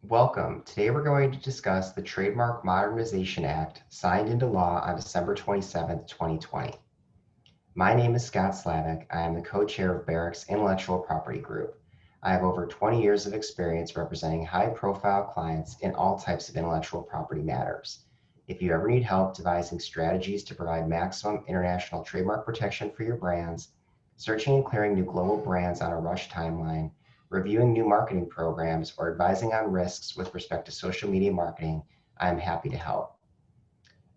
Welcome. Today we're going to discuss the Trademark Modernization Act signed into law on December 27, 2020. My name is Scott Slavick. I am the co-chair of Barrick's Intellectual Property Group. I have over 20 years of experience representing high-profile clients in all types of intellectual property matters. If you ever need help devising strategies to provide maximum international trademark protection for your brands, searching and clearing new global brands on a rush timeline, reviewing new marketing programs, or advising on risks with respect to social media marketing, I am happy to help.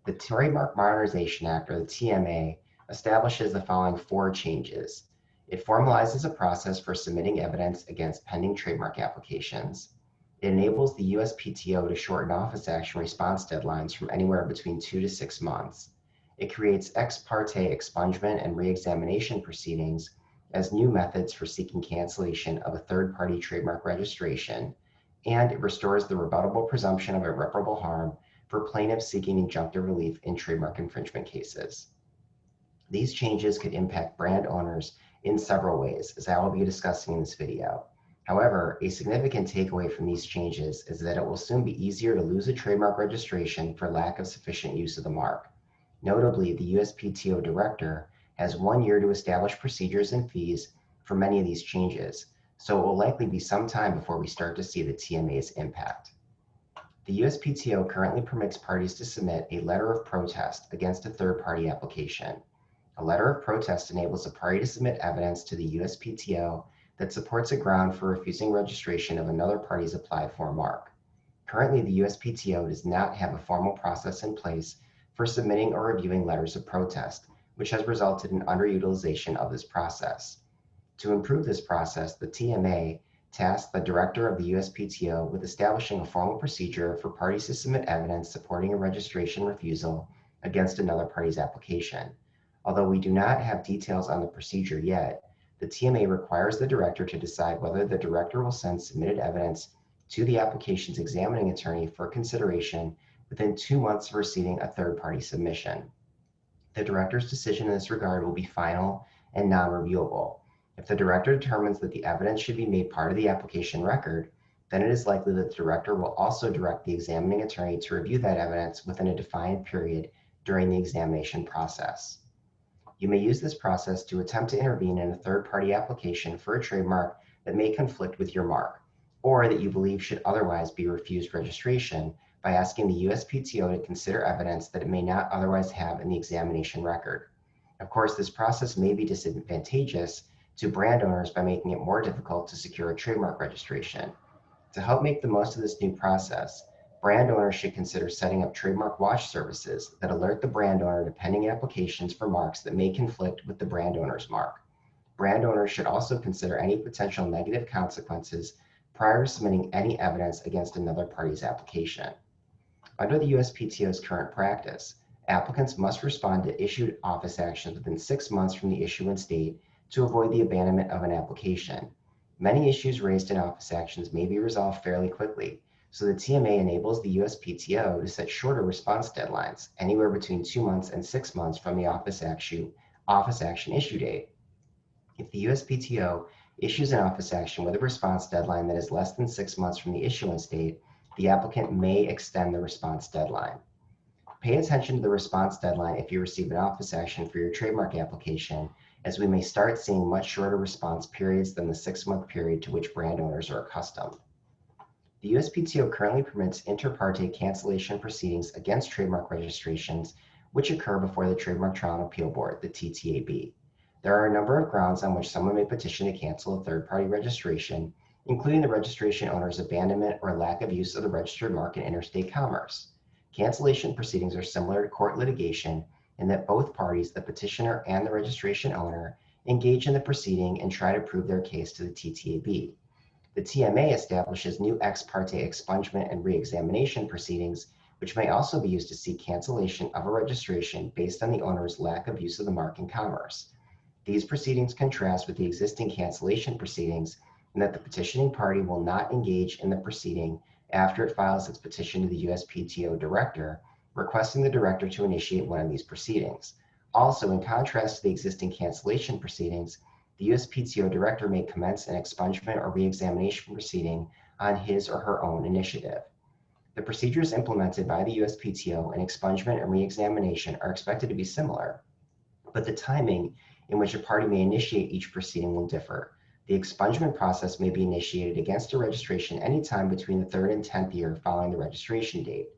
The Trademark Modernization Act, or the TMA, establishes the following 4 changes. It formalizes a process for submitting evidence against pending trademark applications. It enables the USPTO to shorten office action response deadlines from anywhere between 2 to 6 months. It creates ex parte expungement and reexamination proceedings as new methods for seeking cancellation of a third-party trademark registration, and it restores the rebuttable presumption of irreparable harm for plaintiffs seeking injunctive relief in trademark infringement cases. These changes could impact brand owners in several ways, as I will be discussing in this video. However, a significant takeaway from these changes is that it will soon be easier to lose a trademark registration for lack of sufficient use of the mark. Notably, the USPTO director has 1 year to establish procedures and fees for many of these changes, so it will likely be some time before we start to see the TMA's impact. The USPTO currently permits parties to submit a letter of protest against a third-party application. A letter of protest enables a party to submit evidence to the USPTO that supports a ground for refusing registration of another party's applied for mark. Currently, the USPTO does not have a formal process in place for submitting or reviewing letters of protest, which has resulted in underutilization of this process. To improve this process, the TMA tasked the director of the USPTO with establishing a formal procedure for parties to submit evidence supporting a registration refusal against another party's application. Although we do not have details on the procedure yet, the TMA requires the director to decide whether the director will send submitted evidence to the application's examining attorney for consideration within 2 months of receiving a third-party submission. The director's decision in this regard will be final and non-reviewable. If the director determines that the evidence should be made part of the application record, then it is likely that the director will also direct the examining attorney to review that evidence within a defined period during the examination process. You may use this process to attempt to intervene in a third-party application for a trademark that may conflict with your mark, or that you believe should otherwise be refused registration, by asking the USPTO to consider evidence that it may not otherwise have in the examination record. Of course, this process may be disadvantageous to brand owners by making it more difficult to secure a trademark registration. To help make the most of this new process, brand owners should consider setting up trademark watch services that alert the brand owner to pending applications for marks that may conflict with the brand owner's mark. Brand owners should also consider any potential negative consequences prior to submitting any evidence against another party's application. Under the USPTO's current practice, applicants must respond to issued office actions within 6 months from the issuance date to avoid the abandonment of an application. Many issues raised in office actions may be resolved fairly quickly, so the TMA enables the USPTO to set shorter response deadlines, anywhere between 2 months and 6 months from the office action issue date. If the USPTO issues an office action with a response deadline that is less than 6 months from the issuance date, the applicant may extend the response deadline. Pay attention to the response deadline if you receive an office action for your trademark application, as we may start seeing much shorter response periods than the 6-month period to which brand owners are accustomed. The USPTO currently permits inter parte cancellation proceedings against trademark registrations which occur before the Trademark Trial and Appeal Board, the TTAB. There are a number of grounds on which someone may petition to cancel a third-party registration, including the registration owner's abandonment or lack of use of the registered mark in interstate commerce. Cancellation proceedings are similar to court litigation in that both parties, the petitioner and the registration owner, engage in the proceeding and try to prove their case to the TTAB. The TMA establishes new ex parte expungement and reexamination proceedings, which may also be used to seek cancellation of a registration based on the owner's lack of use of the mark in commerce. These proceedings contrast with the existing cancellation proceedings in that the petitioning party will not engage in the proceeding after it files its petition to the USPTO director, requesting the director to initiate one of these proceedings. Also, in contrast to the existing cancellation proceedings, the USPTO director may commence an expungement or reexamination proceeding on his or her own initiative. The procedures implemented by the USPTO in expungement and reexamination are expected to be similar, but the timing in which a party may initiate each proceeding will differ. The expungement process may be initiated against a registration anytime between the 3rd and 10th year following the registration date.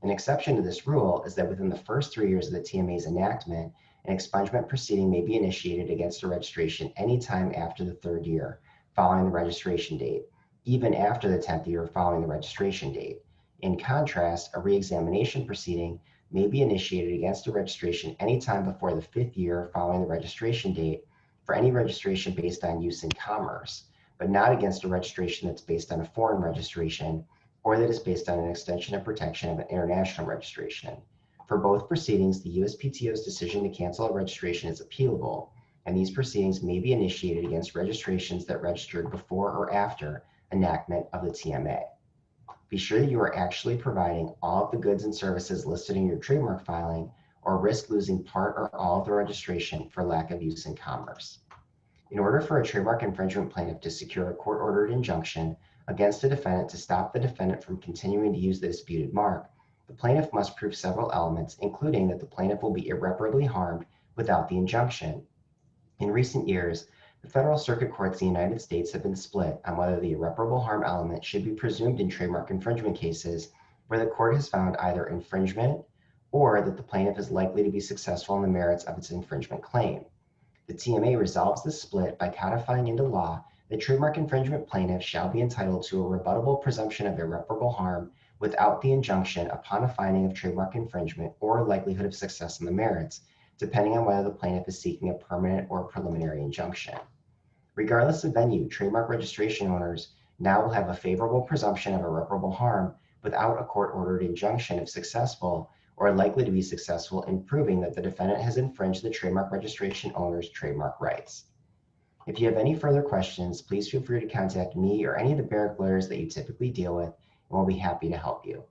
An exception to this rule is that within the first 3 years of the TMA's enactment, an expungement proceeding may be initiated against a registration anytime after the 3rd year following the registration date, even after the 10th year following the registration date. In contrast, a reexamination proceeding may be initiated against a registration anytime before the 5th year following the registration date for any registration based on use in commerce, but not against a registration that's based on a foreign registration or that is based on an extension of protection of an international registration. For both proceedings, the USPTO's decision to cancel a registration is appealable, and these proceedings may be initiated against registrations that registered before or after enactment of the TMA. Be sure that you are actually providing all of the goods and services listed in your trademark filing, or risk losing part or all of the registration for lack of use in commerce. In order for a trademark infringement plaintiff to secure a court-ordered injunction against a defendant to stop the defendant from continuing to use the disputed mark, the plaintiff must prove several elements, including that the plaintiff will be irreparably harmed without the injunction. In recent years, the Federal Circuit Courts in the United States have been split on whether the irreparable harm element should be presumed in trademark infringement cases where the court has found either infringement or that the plaintiff is likely to be successful in the merits of its infringement claim. The TMA resolves this split by codifying into law that trademark infringement plaintiffs shall be entitled to a rebuttable presumption of irreparable harm without the injunction upon a finding of trademark infringement or likelihood of success in the merits, depending on whether the plaintiff is seeking a permanent or preliminary injunction. Regardless of venue, trademark registration owners now will have a favorable presumption of irreparable harm without a court-ordered injunction if successful or likely to be successful in proving that the defendant has infringed the trademark registration owner's trademark rights. If you have any further questions, please feel free to contact me or any of the Barrick lawyers that you typically deal with, and we'll be happy to help you.